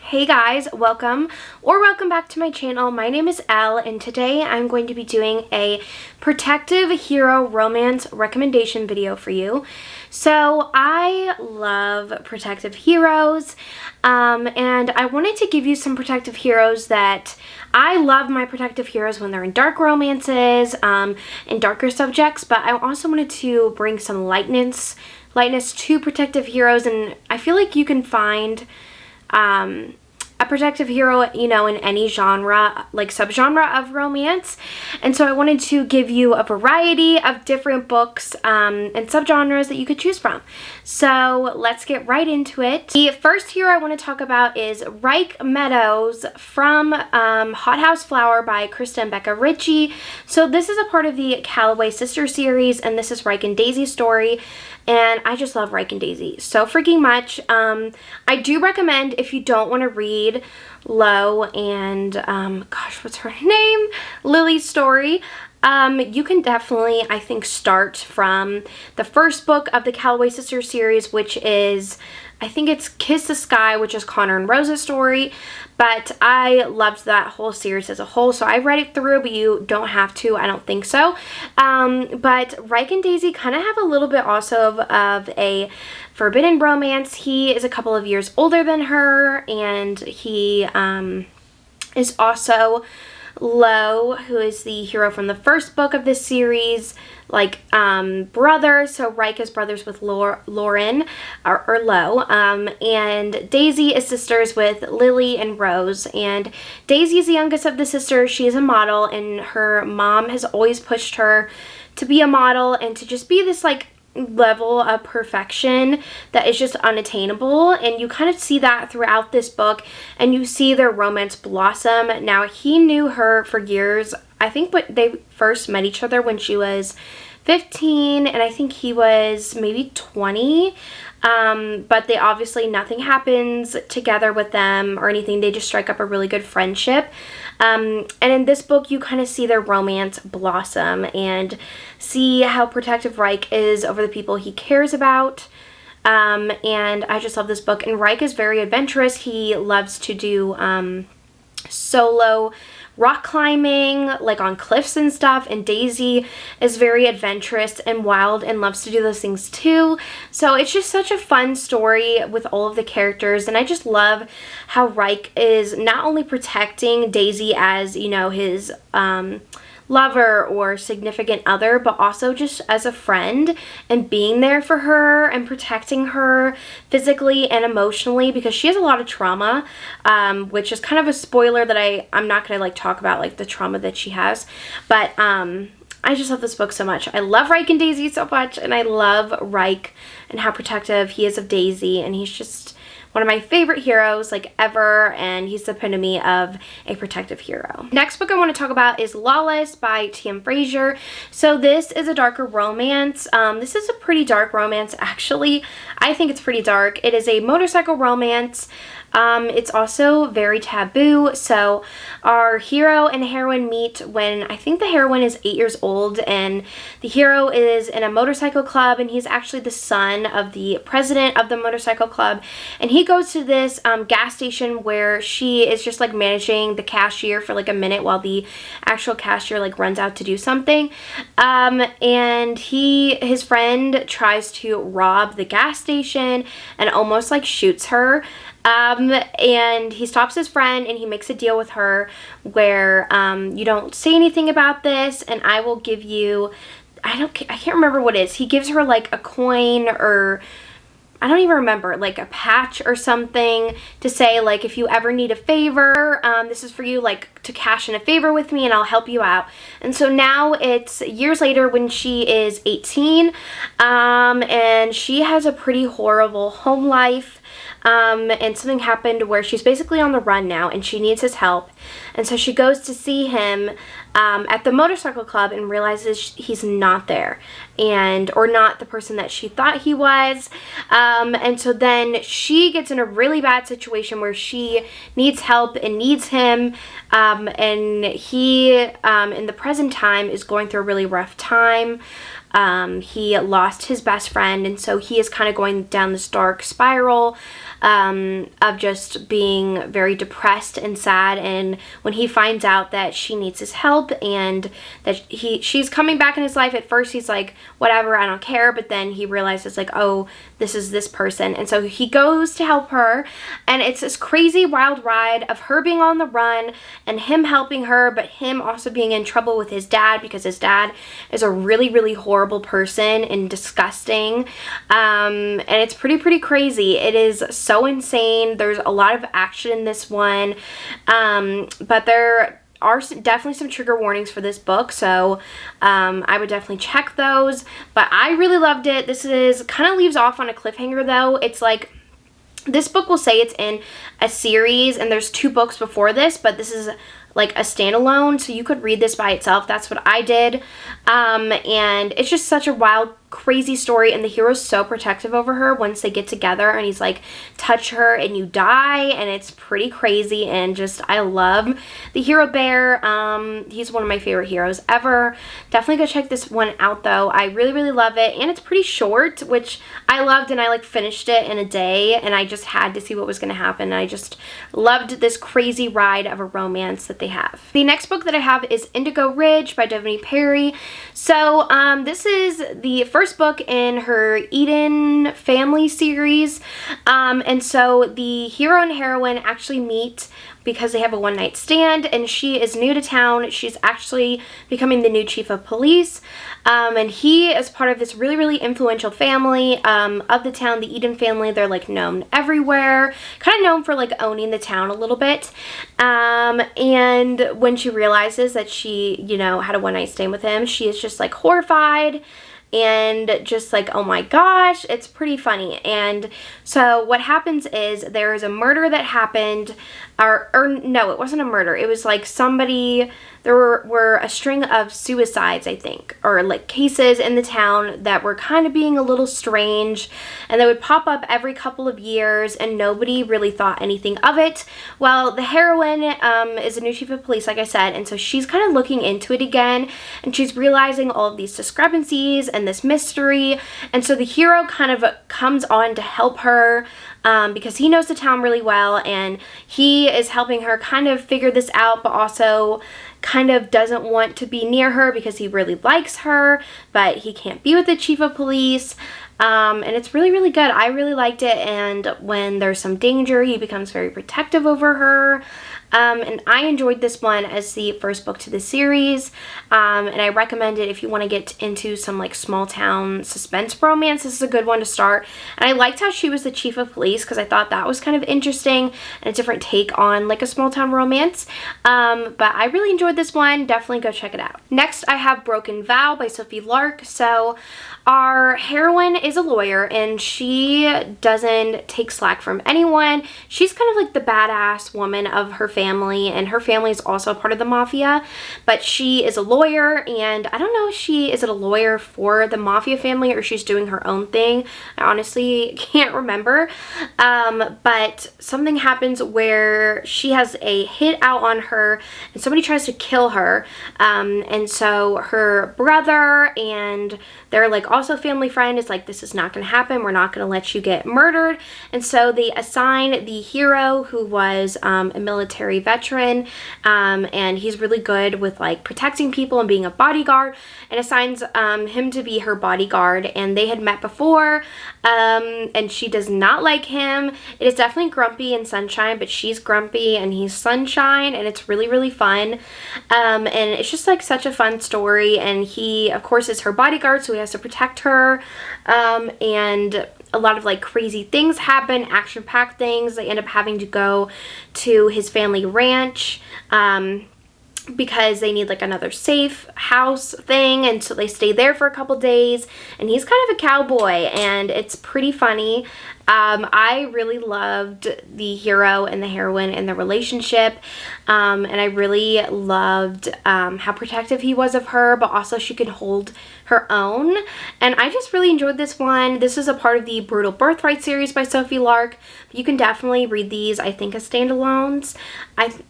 Hey guys, welcome back to my channel. My name is Elle, and today I'm going to be doing a protective hero romance recommendation video for you. So I love protective heroes, and I wanted to give you some protective heroes that I love. My protective heroes when they're in dark romances and darker subjects, but I also wanted to bring some lightness to protective heroes, and I feel like you can find a protective hero, you know, in any genre, like subgenre of romance. And so I wanted to give you a variety of different books and subgenres that you could choose from. So let's get right into it. The first hero I want to talk about is Reich Meadows from Hot House Flower by Krista and Becca Ritchie. So this is a part of the Calloway Sister series, and this is Reich and Daisy's story. And I just love Reich and Daisy so freaking much. I do recommend, if you don't want to read Lo and, gosh, what's her name? Lily's story. You can definitely, I think, start from the first book of the Calloway Sisters series, which is, I think it's Kiss the Sky, which is Connor and Rosa's story. But I loved that whole series as a whole, so I read it through, but you don't have to. I don't think so. But Reich and Daisy kind of have a little bit also of a forbidden romance. He is a couple of years older than her, and he is also Lo, who is the hero from the first book of this series, like brother. So Reich is brothers with Lauren or Lo, and Daisy is sisters with Lily and Rose. And Daisy is the youngest of the sisters. She is a model, and her mom has always pushed her to be a model and to just be this like level of perfection that is just unattainable. And you kind of see that throughout this book, and you see their romance blossom. Now, he knew her for years. I think they first met each other when she was 15, and I think he was maybe 20. But they obviously, nothing happens together with them or anything. They just strike up a really good friendship. And in this book, you kind of see their romance blossom and see how protective Reich is over the people he cares about. And I just love this book. And Reich is very adventurous. He loves to do solo rock climbing, like on cliffs and stuff, and Daisy is very adventurous and wild and loves to do those things too. So it's just such a fun story with all of the characters, and I just love how Reich is not only protecting Daisy as, you know, his lover or significant other, but also just as a friend and being there for her and protecting her physically and emotionally, because she has a lot of trauma, which is kind of a spoiler that I'm not gonna like talk about like the trauma that she has, but I just love this book so much. I love Reich and Daisy so much, and I love Reich and how protective he is of Daisy, and he's just one of my favorite heroes like ever, and he's the epitome of a protective hero. Next book I want to talk about is Lawless by T.M. Frazier. So this is a darker romance. This is a pretty dark romance, actually. I think it's pretty dark. It is a motorcycle romance. It's also very taboo. So our hero and heroine meet when I think the heroine is 8 years old, and the hero is in a motorcycle club, and he's actually the son of the president of the motorcycle club. And he goes to this gas station where she is just like managing the cashier for like a minute while the actual cashier like runs out to do something. And his friend tries to rob the gas station and almost like shoots her. And he stops his friend, and he makes a deal with her where you don't say anything about this, and I will give you, I can't remember what it is. He gives her like a coin, or I don't even remember, like a patch or something, to say like, if you ever need a favor, this is for you, like to cash in a favor with me, and I'll help you out. And so now it's years later when she is 18, and she has a pretty horrible home life. And something happened where she's basically on the run now, and she needs his help. And so she goes to see him at the motorcycle club and realizes he's not there, or not the person that she thought he was. And so then she gets in a really bad situation where she needs help and needs him. And he, in the present time, is going through a really rough time. he lost his best friend, and so he is kind of going down this dark spiral of just being very depressed and sad. And when he finds out that she needs his help and that she's coming back in his life, at first he's like, whatever, I don't care, but then he realizes like, oh, this is this person, and so he goes to help her, and it's this crazy wild ride of her being on the run and him helping her, but him also being in trouble with his dad because his dad is a really, really horrible person and disgusting, and it's pretty crazy. It is so insane. There's a lot of action in this one, but there are definitely some trigger warnings for this book, so I would definitely check those. But I really loved it. This is kind of leaves off on a cliffhanger though. It's like, this book will say it's in a series, and there's 2 books before this, but this is like a standalone, so you could read this by itself. That's what I did, and it's just such a wild, crazy story, and the hero's so protective over her once they get together, and he's like, touch her and you die, and it's pretty crazy. And just, I love the hero bear. He's one of my favorite heroes ever. Definitely go check this one out though. I really love it, and it's pretty short, which I loved, and I like finished it in a day, and I just had to see what was going to happen. I just loved this crazy ride of a romance that they have. The next book that I have is Indigo Ridge by Devon Perry. So this is the first book in her Eden family series, and so the hero and heroine actually meet because they have a one-night stand, and she is new to town. She's actually becoming the new chief of police, and he is part of this really influential family of the town, the Eden family. They're like known everywhere, kind of known for like owning the town a little bit, and when she realizes that she, you know, had a one-night stand with him, she is just like horrified and just like, oh my gosh. It's pretty funny. And so what happens is there is a murder that happened, or no, it wasn't a murder. It was like somebody, there were a string of suicides, I think, or like cases in the town that were kind of being a little strange, and they would pop up every couple of years, and nobody really thought anything of it. Well, the heroine is a new chief of police, like I said, and so she's kind of looking into it again, and she's realizing all of these discrepancies and this mystery, and so the hero kind of comes on to help her because he knows the town really well, and he is helping her kind of figure this out, but also kind of doesn't want to be near her because he really likes her, but he can't be with the chief of police. And it's really good. I really liked it, and when there's some danger, he becomes very protective over her. And I enjoyed this one as the first book to the series, and I recommend it if you want to get into some like small town suspense romance. This is a good one to start, and I liked how she was the chief of police because I thought that was kind of interesting and a different take on like a small town romance, but I really enjoyed this one. Definitely go check it out. Next, I have Broken Vow by Sophie Lark. So our heroine is a lawyer, and she doesn't take slack from anyone. She's kind of like the badass woman of her family, and her family is also a part of the mafia, but she is a lawyer, and I don't know if she is a lawyer for the mafia family or she's doing her own thing. I honestly can't remember, but something happens where she has a hit out on her, and somebody tries to kill her, and so her brother and their like also family friend is like, this is not going to happen. We're not going to let you get murdered. And so they assign the hero, who was a military veteran, and he's really good with like protecting people and being a bodyguard, and assigns him to be her bodyguard. And they had met before, and she does not like him. It is definitely Grumpy and Sunshine, but she's Grumpy and he's Sunshine, and it's really fun. And it's just like such a fun story, and he of course is her bodyguard, so he has to protect her, and a lot of like crazy things happen, action-packed things. They end up having to go to his family ranch because they need like another safe house thing, and so they stay there for a couple days, and he's kind of a cowboy, and it's pretty funny. I really loved the hero and the heroine and the relationship, and I really loved how protective he was of her, but also she could hold her own, and I just really enjoyed this one. This is a part of the Brutal Birthright series by Sophie Lark. You can definitely read these, I think, as standalones.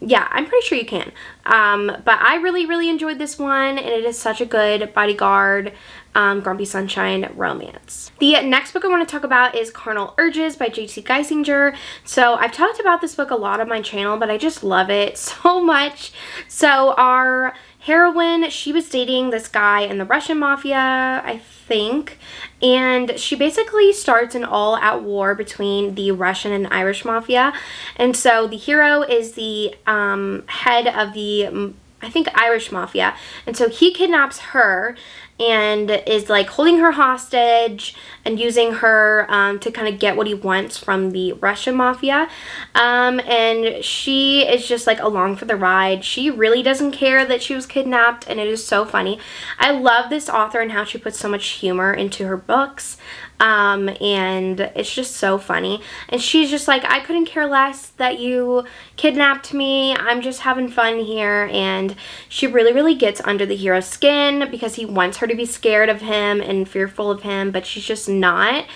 Yeah, I'm pretty sure you can, but I really enjoyed this one, and it is such a good bodyguard Grumpy Sunshine romance. The next book I want to talk about is Carnal Urges by J.T. Geisinger. So I've talked about this book a lot on my channel, but I just love it so much. So our heroine, she was dating this guy in the Russian mafia, I think, and she basically starts an all-out war between the Russian and Irish mafia. And so the hero is the head of the, I think, Irish mafia, and so he kidnaps her and is like holding her hostage and using her to kind of get what he wants from the Russian mafia, and she is just like along for the ride. She really doesn't care that she was kidnapped, and it is so funny. I love this author and how she puts so much humor into her books, and it's just so funny. And she's just like, I couldn't care less that you kidnapped me, I'm just having fun here. And she really gets under the hero's skin because he wants her to be scared of him and fearful of him, but she's just not.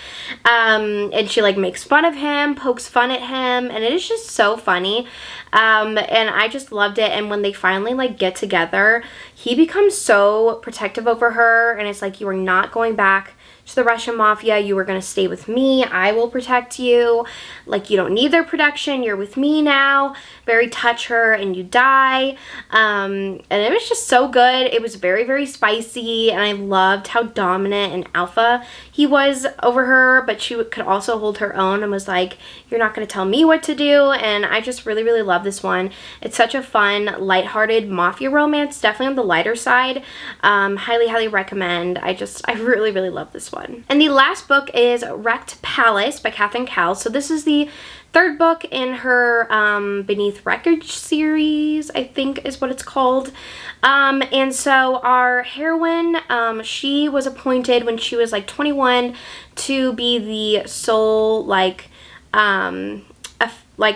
And she like makes fun of him, pokes fun at him, and it is just so funny. And I just loved it. And when they finally like get together, he becomes so protective over her, and it's like, you are not going back to the Russian mafia, you were going to stay with me, I will protect you, like you don't need their protection, you're with me now. Very touch her and you die. And it was just so good. It was very spicy, and I loved how dominant and alpha he was over her, but she could also hold her own and was like, you're not going to tell me what to do. And I just really love this one. It's such a fun, lighthearted mafia romance, definitely on the lighter side. Highly recommend. I really love this one. And the last book is Wrecked Palace by Catherine Cowles. So this is the third book in her Beneath Wreckage series, I think is what it's called. And so our heroine, she was appointed when she was like 21 to be the sole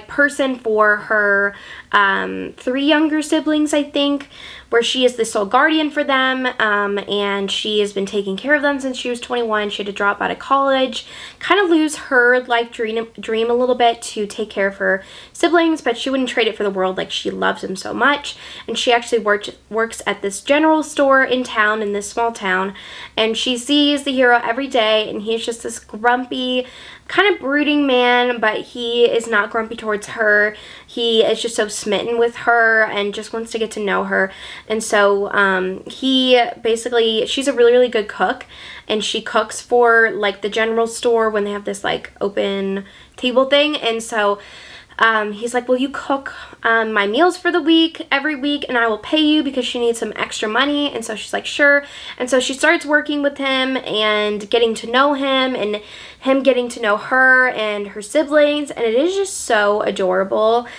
person for her 3 younger siblings, I think, where she is the sole guardian for them, and she has been taking care of them since she was 21. She had to drop out of college, kind of lose her life dream a little bit to take care of her siblings, but she wouldn't trade it for the world. Like, she loves them so much. And she actually works at this general store in town, in this small town, and she sees the hero every day, and he's just this grumpy, kind of brooding man, but he is not grumpy towards her. He is just so smitten with her and just wants to get to know her. And so she's a really good cook, and she cooks for like the general store when they have this like open table thing. And so he's like, will you cook my meals for the week every week, and I will pay you, because she needs some extra money. And so she's like, sure. And so she starts working with him and getting to know him, and him getting to know her and her siblings, and it is just so adorable.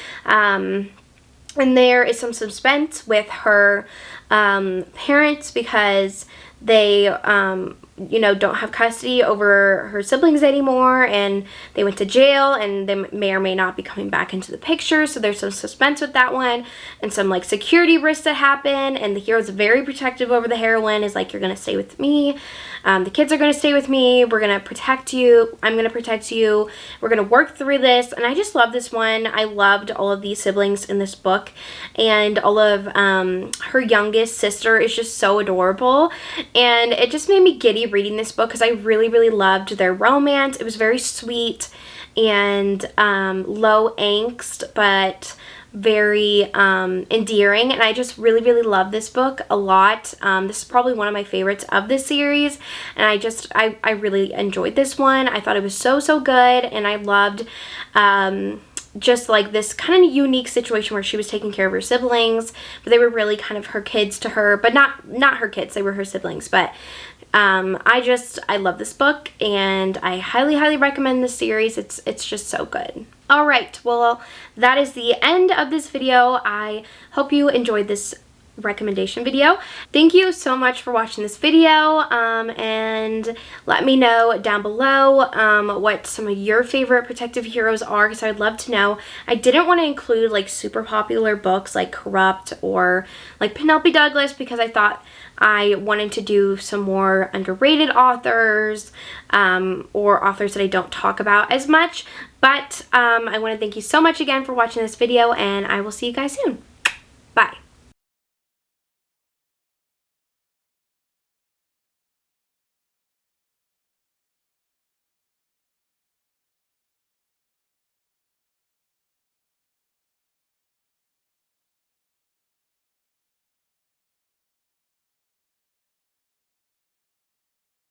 And there is some suspense with her parents, because they don't have custody over her siblings anymore, and they went to jail, and they may or may not be coming back into the picture. So there's some suspense with that one, and some like security risks that happen. And the hero's very protective over the heroine, is like, you're gonna stay with me, the kids are gonna stay with me, we're gonna protect you, I'm gonna protect you, we're gonna work through this. And I just love this one. I loved all of these siblings in this book, and all of her youngest sister is just so adorable, and it just made me giddy reading this book, because I really loved their romance. It was very sweet and low angst, but very endearing, and I just really love this book a lot. This is probably one of my favorites of this series, and I really enjoyed this one. I thought it was so good, and I loved just like this kind of unique situation where she was taking care of her siblings, but they were really kind of her kids to her, but not her kids, they were her siblings. But I love this book, and I highly recommend this series. It's just so good. Alright, well, that is the end of this video. I hope you enjoyed this recommendation video. Thank you so much for watching this video, and let me know down below what some of your favorite protective heroes are, because I'd love to know. I didn't want to include like super popular books like Corrupt or like Penelope Douglas, because I thought I wanted to do some more underrated authors, or authors that I don't talk about as much. But I want to thank you so much again for watching this video, and I will see you guys soon.